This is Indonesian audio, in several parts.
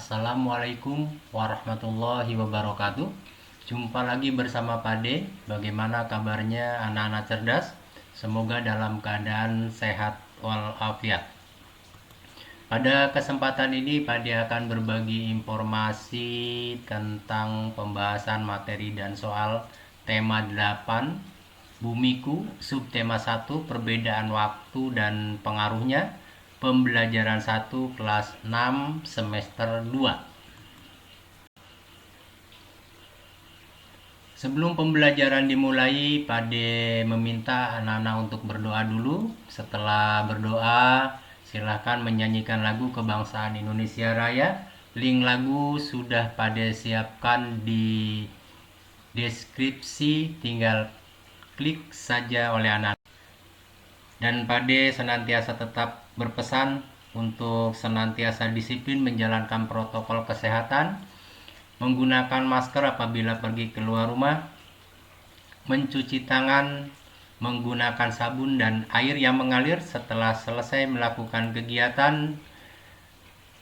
Assalamualaikum warahmatullahi wabarakatuh. Jumpa lagi bersama Pade. Bagaimana kabarnya anak-anak cerdas? Semoga dalam keadaan sehat walafiat. Pada kesempatan ini Pade akan berbagi informasi tentang pembahasan materi dan soal tema 8 Bumiku, subtema 1 perbedaan waktu dan pengaruhnya, pembelajaran 1 kelas 6 semester 2. Sebelum pembelajaran dimulai, Pade meminta anak-anak untuk berdoa dulu. Setelah berdoa, silahkan menyanyikan lagu kebangsaan Indonesia Raya. Link lagu sudah Pade siapkan di deskripsi, tinggal klik saja oleh anak. Dan Pade senantiasa tetap berpesan untuk senantiasa disiplin menjalankan protokol kesehatan, menggunakan masker apabila pergi keluar rumah, mencuci tangan menggunakan sabun dan air yang mengalir setelah selesai melakukan kegiatan,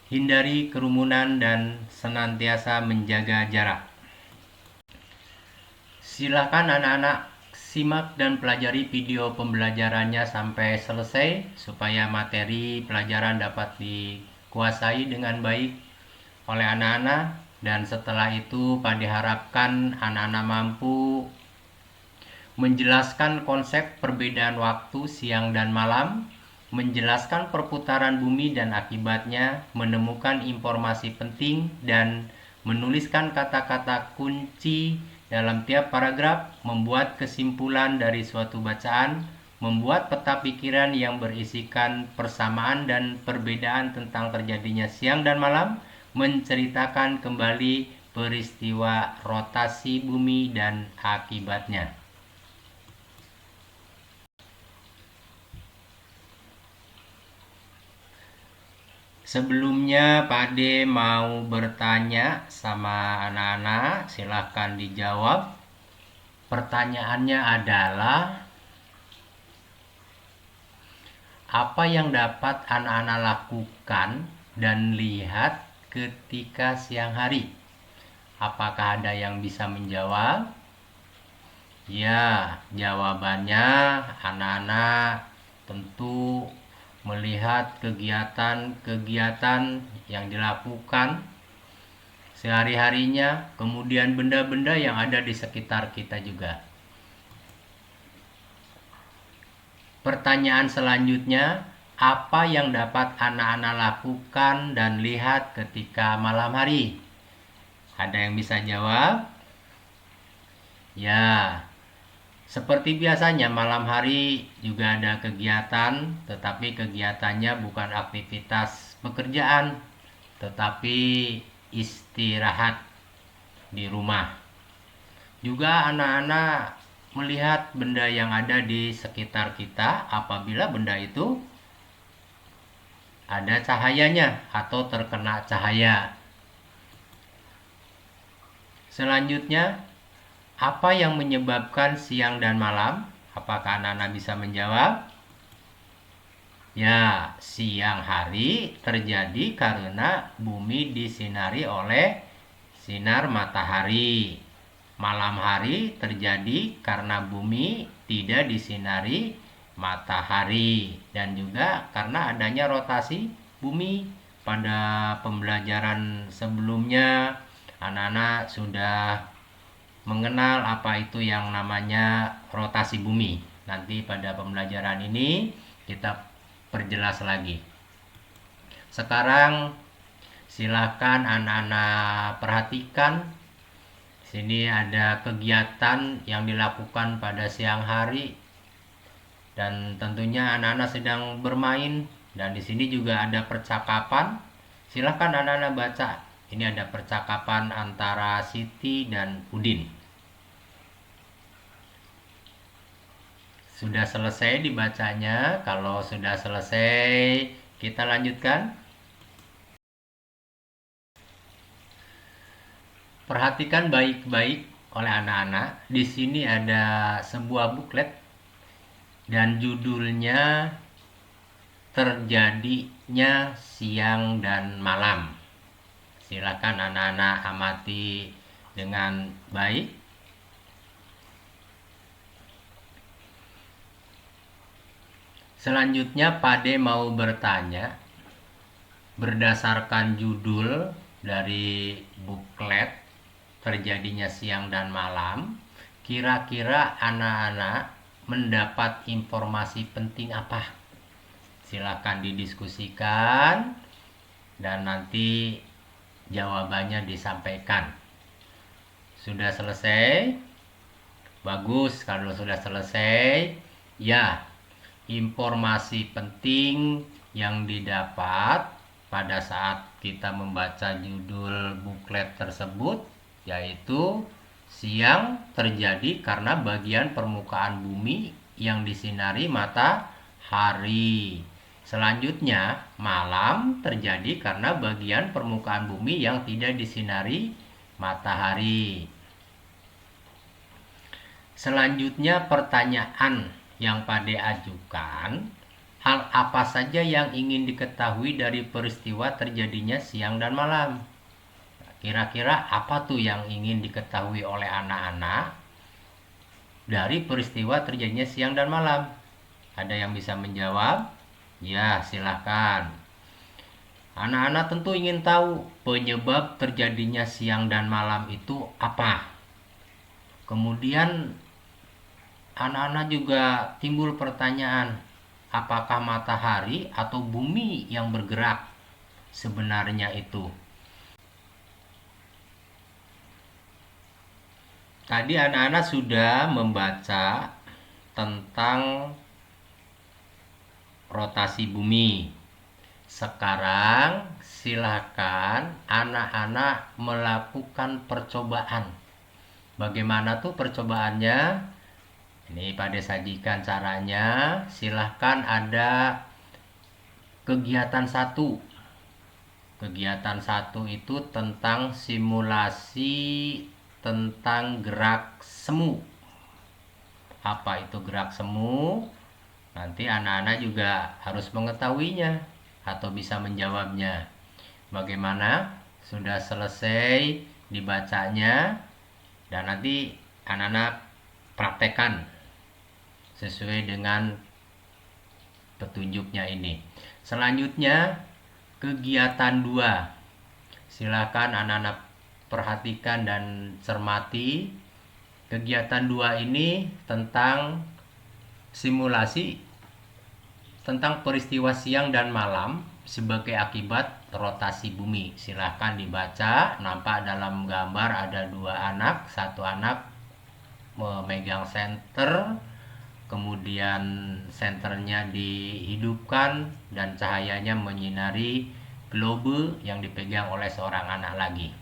hindari kerumunan dan senantiasa menjaga jarak. Silakan anak-anak simak dan pelajari video pembelajarannya sampai selesai supaya materi pelajaran dapat dikuasai dengan baik oleh anak-anak, dan setelah itu Pade harapkan anak-anak mampu menjelaskan konsep perbedaan waktu siang dan malam, menjelaskan perputaran bumi dan akibatnya, menemukan informasi penting, dan menuliskan kata-kata kunci dalam tiap paragraf, membuat kesimpulan dari suatu bacaan, membuat peta pikiran yang berisikan persamaan dan perbedaan tentang terjadinya siang dan malam, menceritakan kembali peristiwa rotasi bumi dan akibatnya. Sebelumnya Pade mau bertanya sama anak-anak, silahkan dijawab. Pertanyaannya adalah, apa yang dapat anak-anak lakukan dan lihat ketika siang hari? Apakah ada yang bisa menjawab? Ya, jawabannya anak-anak tentu melihat kegiatan-kegiatan yang dilakukan sehari-harinya, kemudian benda-benda yang ada di sekitar kita juga. Pertanyaan selanjutnya, apa yang dapat anak-anak lakukan dan lihat ketika malam hari? Ada yang bisa jawab? Ya, seperti biasanya malam hari juga ada kegiatan, tetapi kegiatannya bukan aktivitas pekerjaan, tetapi istirahat di rumah. Juga anak-anak melihat benda yang ada di sekitar kita apabila benda itu ada cahayanya atau terkena cahaya. Selanjutnya, apa yang menyebabkan siang dan malam? Apakah anak-anak bisa menjawab? Ya, siang hari terjadi karena bumi disinari oleh sinar matahari. Malam hari terjadi karena bumi tidak disinari matahari, dan juga karena adanya rotasi bumi. Pada pembelajaran sebelumnya, anak-anak sudah mengenal apa itu yang namanya rotasi bumi. Nanti pada pembelajaran ini kita perjelas lagi. Sekarang silakan anak-anak perhatikan. Sini ada kegiatan yang dilakukan pada siang hari, dan tentunya anak-anak sedang bermain, dan di sini juga ada percakapan. Silakan anak-anak baca. Ini ada percakapan antara Siti dan Udin. Sudah selesai dibacanya? Kalau sudah selesai, kita lanjutkan. Perhatikan baik-baik oleh anak-anak. Di sini ada sebuah buklet dan judulnya Terjadinya Siang dan Malam. Silakan anak-anak amati dengan baik. Selanjutnya Pade mau bertanya, berdasarkan judul dari buklet Terjadinya Siang dan Malam, kira-kira anak-anak mendapat informasi penting apa? Silakan didiskusikan dan nanti jawabannya disampaikan. Sudah selesai? Bagus, kalau sudah selesai, ya, informasi penting yang didapat pada saat kita membaca judul buklet tersebut yaitu siang terjadi karena bagian permukaan bumi yang disinari matahari. Selanjutnya, malam terjadi karena bagian permukaan bumi yang tidak disinari matahari. Selanjutnya, pertanyaan yang Pade ajukan, hal apa saja yang ingin diketahui dari peristiwa terjadinya siang dan malam? Kira-kira apa tuh yang ingin diketahui oleh anak-anak dari peristiwa terjadinya siang dan malam? Ada yang bisa menjawab? Ya, silahkan. Anak-anak tentu ingin tahu penyebab terjadinya siang dan malam itu apa. Kemudian anak-anak juga timbul pertanyaan, apakah matahari atau bumi yang bergerak sebenarnya itu? Tadi anak-anak sudah membaca tentang rotasi bumi. Sekarang silakan anak-anak melakukan percobaan. Bagaimana tuh percobaannya? Ini Pade sajikan caranya. Silahkan ada kegiatan 1. Kegiatan 1 itu tentang simulasi tentang gerak semu. Apa itu gerak semu? Nanti anak-anak juga harus mengetahuinya atau bisa menjawabnya. Bagaimana? Sudah selesai dibacanya dan nanti anak-anak praktekkan sesuai dengan petunjuknya ini. Selanjutnya kegiatan 2. Silakan anak-anak perhatikan dan cermati. Kegiatan 2 ini tentang simulasi tentang peristiwa siang dan malam sebagai akibat rotasi bumi. Silahkan dibaca. Nampak dalam gambar ada 2 anak. Satu anak memegang senter, kemudian senternya dihidupkan dan cahayanya menyinari globe yang dipegang oleh seorang anak lagi.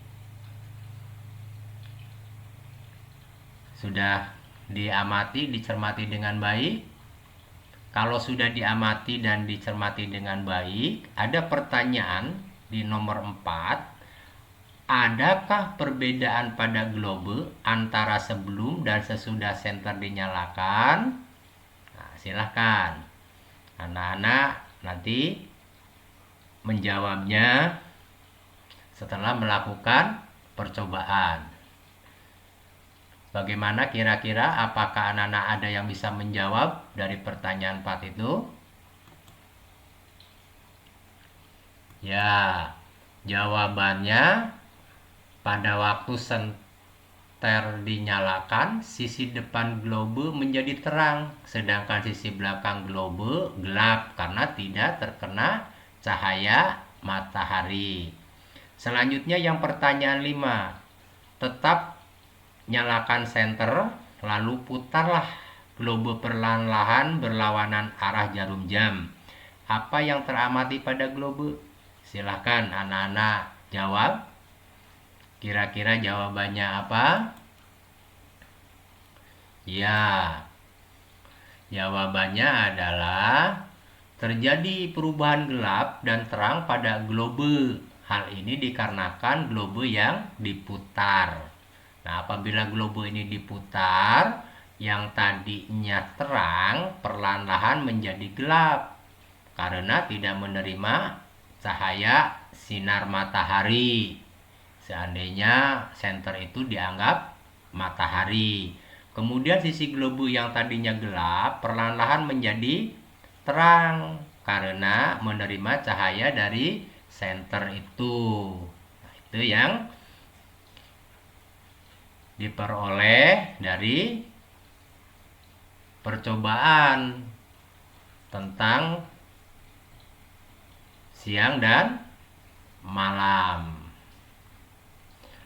Sudah diamati, dicermati dengan baik. Kalau sudah diamati dan dicermati dengan baik, ada pertanyaan di nomor 4. Adakah perbedaan pada globe antara sebelum dan sesudah senter dinyalakan? Nah, silahkan anak-anak nanti menjawabnya setelah melakukan percobaan. Bagaimana kira-kira, apakah anak-anak ada yang bisa menjawab dari pertanyaan 4 itu? Ya, jawabannya pada waktu senter dinyalakan, sisi depan globe menjadi terang, sedangkan sisi belakang globe gelap karena tidak terkena cahaya matahari. Selanjutnya yang pertanyaan 5. Tetap nyalakan senter, lalu putarlah globe perlahan-lahan berlawanan arah jarum jam. Apa yang teramati pada globe? Silahkan anak-anak jawab. Kira-kira jawabannya apa? Ya, jawabannya adalah terjadi perubahan gelap dan terang pada globe. Hal ini dikarenakan globe yang diputar. Nah, apabila globe ini diputar, yang tadinya terang perlahan-lahan menjadi gelap karena tidak menerima cahaya sinar matahari. Seandainya senter itu dianggap matahari. Kemudian sisi globe yang tadinya gelap perlahan-lahan menjadi terang karena menerima cahaya dari senter itu. Nah, itu yang diperoleh dari percobaan tentang siang dan malam.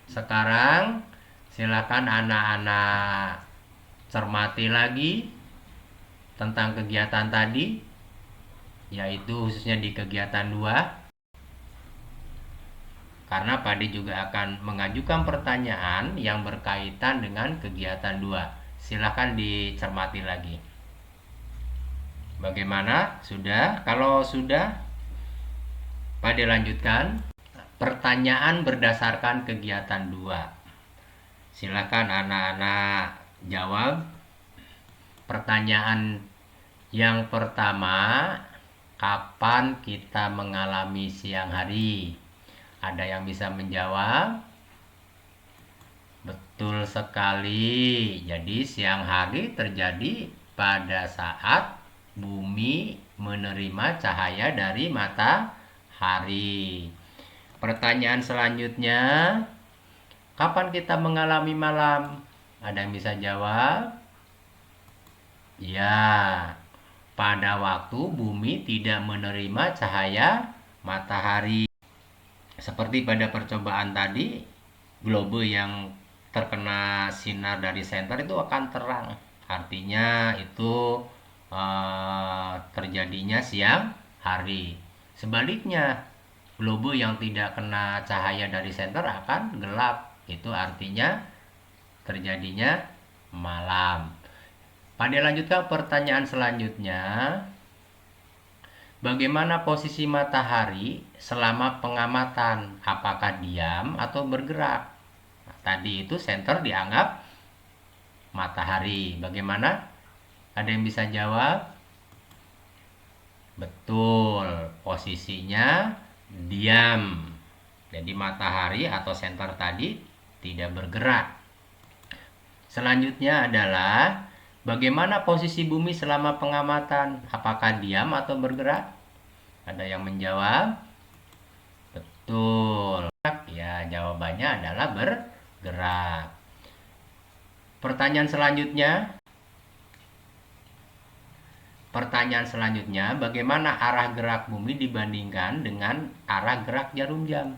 Sekarang silakan anak-anak cermati lagi tentang kegiatan tadi, yaitu khususnya di kegiatan 2. Karena Padi juga akan mengajukan pertanyaan yang berkaitan dengan kegiatan 2. Silakan dicermati lagi. Bagaimana? Sudah? Kalau sudah, Padi lanjutkan. Pertanyaan berdasarkan kegiatan 2. Silakan anak-anak jawab. Pertanyaan yang pertama, kapan kita mengalami siang hari? Ada yang bisa menjawab? Betul sekali. Jadi siang hari terjadi pada saat bumi menerima cahaya dari matahari. Pertanyaan selanjutnya, kapan kita mengalami malam? Ada yang bisa jawab? Ya, pada waktu bumi tidak menerima cahaya matahari. Seperti pada percobaan tadi, globe yang terkena sinar dari senter itu akan terang. Artinya itu terjadinya siang hari. Sebaliknya, globe yang tidak kena cahaya dari senter akan gelap. Itu artinya terjadinya malam. Pada lanjutkan pertanyaan selanjutnya. Bagaimana posisi matahari selama pengamatan? Apakah diam atau bergerak? Nah, tadi itu senter dianggap matahari. Bagaimana? Ada yang bisa jawab? Betul, posisinya diam. Jadi matahari atau senter tadi tidak bergerak. Selanjutnya adalah bagaimana posisi bumi selama pengamatan? Apakah diam atau bergerak? Ada yang menjawab? Betul. Ya, jawabannya adalah bergerak. Pertanyaan selanjutnya. Bagaimana arah gerak bumi dibandingkan dengan arah gerak jarum jam?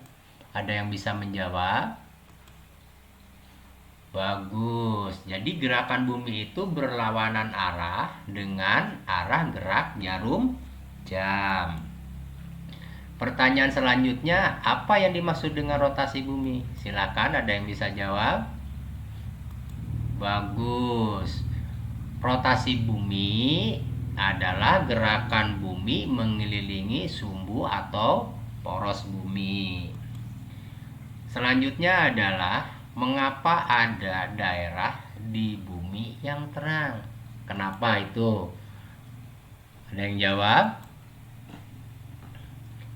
Ada yang bisa menjawab? Bagus. Jadi gerakan bumi itu berlawanan arah dengan arah gerak jarum jam. Pertanyaan selanjutnya, apa yang dimaksud dengan rotasi bumi? Silakan, ada yang bisa jawab? Bagus. Rotasi bumi adalah gerakan bumi mengelilingi sumbu atau poros bumi. Selanjutnya adalah mengapa ada daerah di bumi yang terang? Kenapa itu? Ada yang jawab?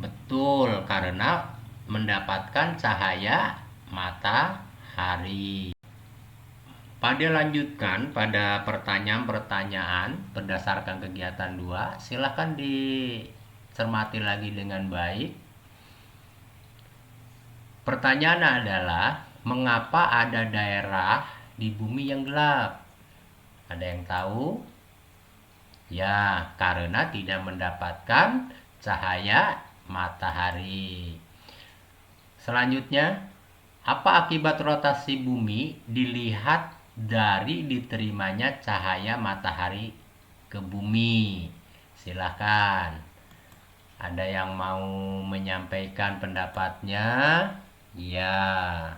Betul, karena mendapatkan cahaya matahari. Pada lanjutkan pada pertanyaan-pertanyaan berdasarkan kegiatan 2. Silahkan dicermati lagi dengan baik. Pertanyaan adalah, mengapa ada daerah di bumi yang gelap? Ada yang tahu? Ya, karena tidak mendapatkan cahaya matahari. Selanjutnya, apa akibat rotasi bumi dilihat dari diterimanya cahaya matahari ke bumi? Silahkan. Ada yang mau menyampaikan pendapatnya? Ya,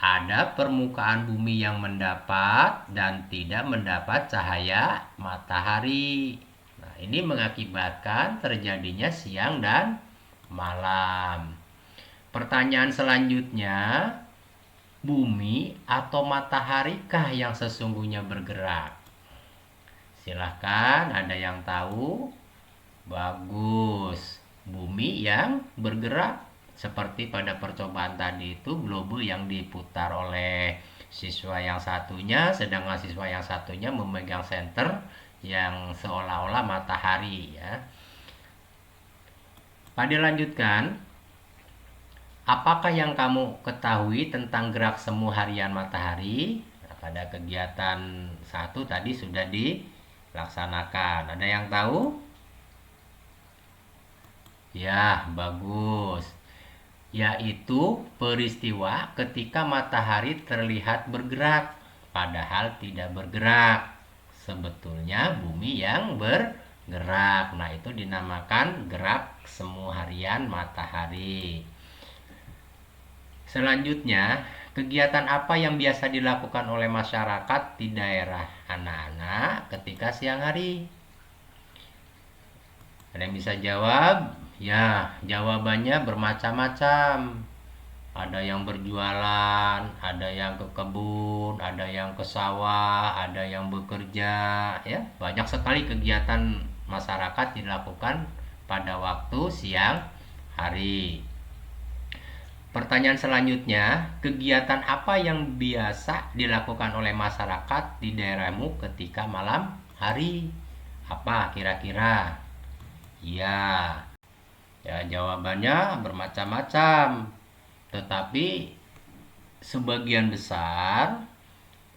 ada permukaan bumi yang mendapat dan tidak mendapat cahaya matahari. Nah, ini mengakibatkan terjadinya siang dan malam. Pertanyaan selanjutnya, bumi atau mataharikah yang sesungguhnya bergerak? Silahkan, ada yang tahu? Bagus, bumi yang bergerak Seperti pada percobaan tadi itu globe yang diputar oleh siswa yang satunya, sedangkan siswa yang satunya memegang senter yang seolah-olah matahari ya. Pada lanjutkan, apakah yang kamu ketahui tentang gerak semu harian matahari? Nah, pada kegiatan satu tadi sudah dilaksanakan. Ada yang tahu? Ya, bagus. Yaitu peristiwa ketika matahari terlihat bergerak, padahal tidak bergerak. Sebetulnya bumi yang bergerak. Nah, itu dinamakan gerak semu harian matahari. Selanjutnya, kegiatan apa yang biasa dilakukan oleh masyarakat di daerah anak-anak ketika siang hari? Ada yang bisa jawab? Ya, jawabannya bermacam-macam. Ada yang berjualan, ada yang ke kebun, ada yang ke sawah, ada yang bekerja, ya. Banyak sekali kegiatan masyarakat dilakukan pada waktu siang hari. Pertanyaan selanjutnya, kegiatan apa yang biasa dilakukan oleh masyarakat di daerahmu ketika malam hari? Apa kira-kira? Ya, ya jawabannya bermacam-macam. Tetapi sebagian besar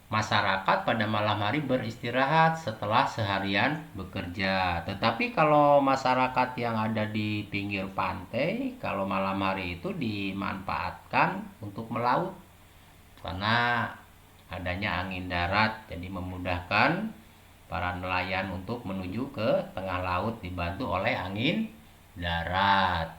masyarakat pada malam hari beristirahat setelah seharian bekerja. Tetapi kalau masyarakat yang ada di pinggir pantai, kalau malam hari itu dimanfaatkan untuk melaut karena adanya angin darat, jadi memudahkan para nelayan untuk menuju ke tengah laut dibantu oleh angin darat.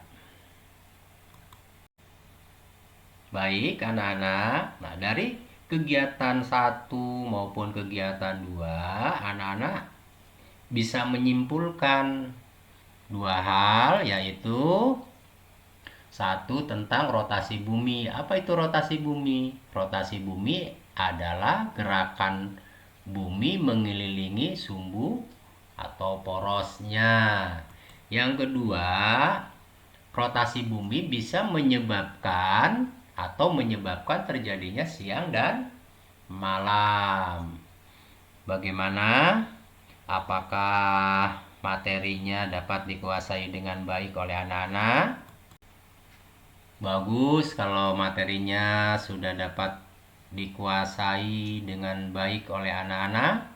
Baik anak-anak, nah dari kegiatan 1 maupun kegiatan 2, anak-anak bisa menyimpulkan 2 hal, yaitu 1 tentang rotasi bumi. Apa itu rotasi bumi? Rotasi bumi adalah gerakan bumi mengelilingi sumbu atau porosnya. Yang kedua, rotasi bumi bisa menyebabkan terjadinya siang dan malam. Bagaimana? Apakah materinya dapat dikuasai dengan baik oleh anak-anak? Bagus kalau materinya sudah dapat dikuasai dengan baik oleh anak-anak.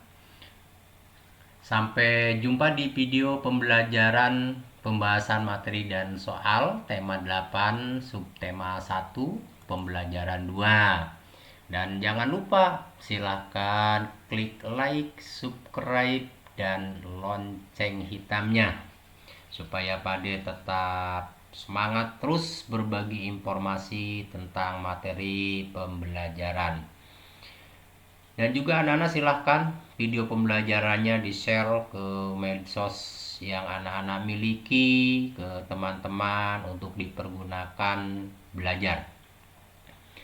Sampai jumpa di video pembelajaran pembahasan materi dan soal tema 8 subtema 1 pembelajaran 2. Dan jangan lupa silahkan klik like, subscribe, dan lonceng hitamnya supaya Pade tetap semangat terus berbagi informasi tentang materi pembelajaran. Dan juga anak-anak silahkan video pembelajarannya di-share ke medsos yang anak-anak miliki, ke teman-teman untuk dipergunakan belajar.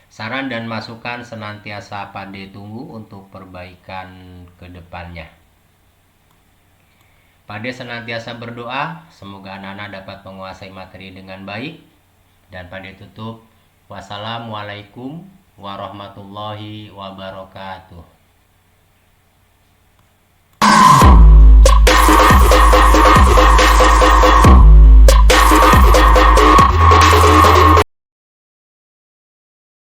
Saran dan masukan senantiasa Pade tunggu untuk perbaikan ke depannya. Pade senantiasa berdoa semoga anak-anak dapat menguasai materi dengan baik. Dan Pade tutup. Wassalamualaikum warahmatullahi wabarakatuh.